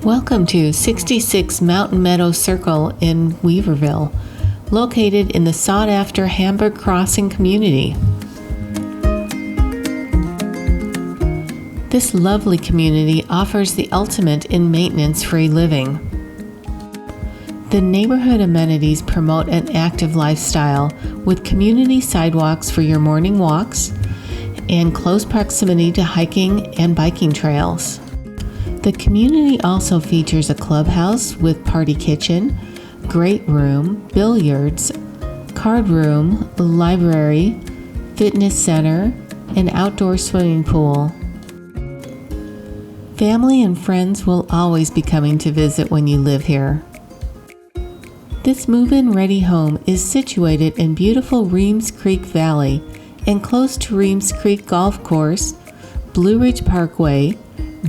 Welcome to 66 Mountain Meadow Circle in Weaverville, located in the sought-after Hamburg Crossing community. This lovely community offers the ultimate in maintenance-free living. The neighborhood amenities promote an active lifestyle with community sidewalks for your morning walks and close proximity to hiking and biking trails. The community also features a clubhouse with party kitchen, great room, billiards, card room, library, fitness center, and outdoor swimming pool. Family and friends will always be coming to visit when you live here. This move-in ready home is situated in beautiful Reems Creek Valley and close to Reems Creek Golf Course, Ridge Parkway,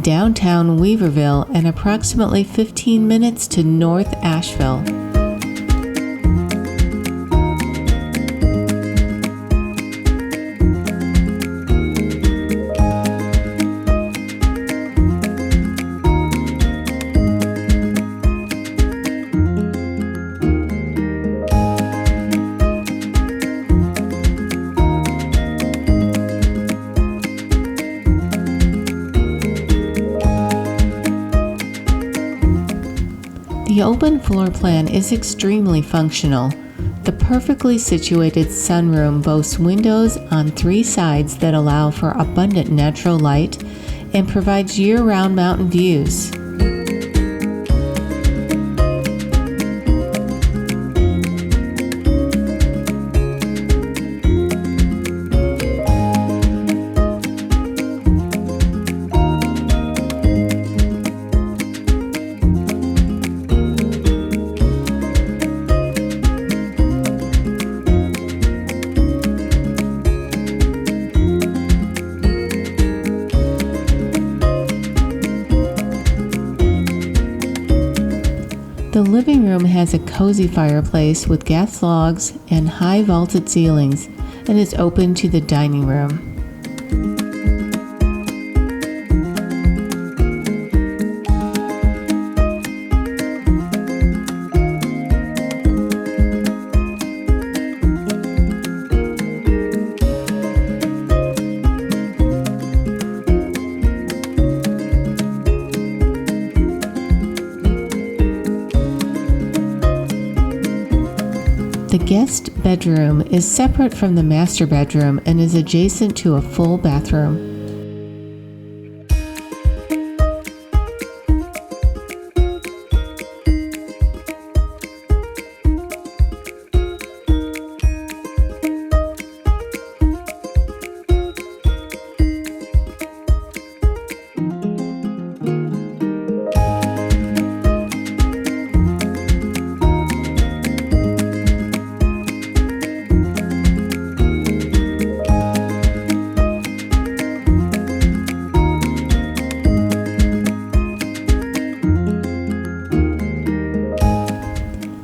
downtown Weaverville, and approximately 15 minutes to North Asheville. The open floor plan is extremely functional. The perfectly situated sunroom boasts windows on 3 sides that allow for abundant natural light and provides year-round mountain views. The living room has a cozy fireplace with gas logs and high vaulted ceilings and is open to the dining room. The guest bedroom is separate from the master bedroom and is adjacent to a full bathroom.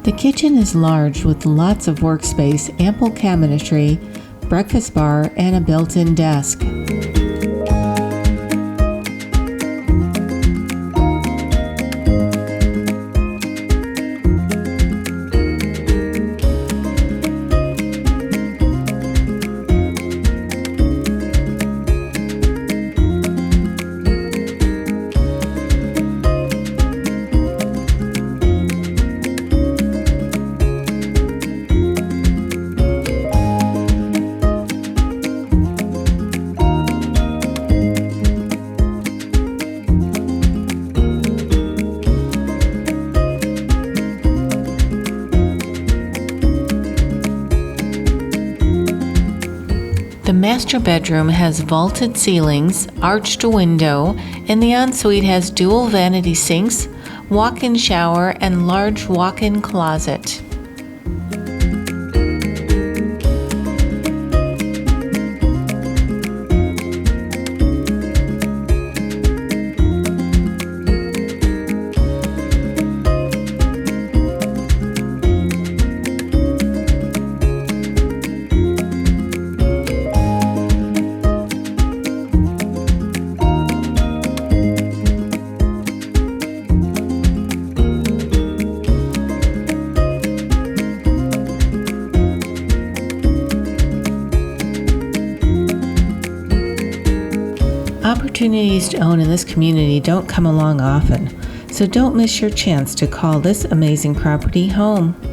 The kitchen is large with lots of workspace, ample cabinetry, breakfast bar, and a built-in desk. The master bedroom has vaulted ceilings, arched window, and the ensuite has dual vanity sinks, walk-in shower, and large walk-in closet. Opportunities to own in this community don't come along often, so don't miss your chance to call this amazing property home.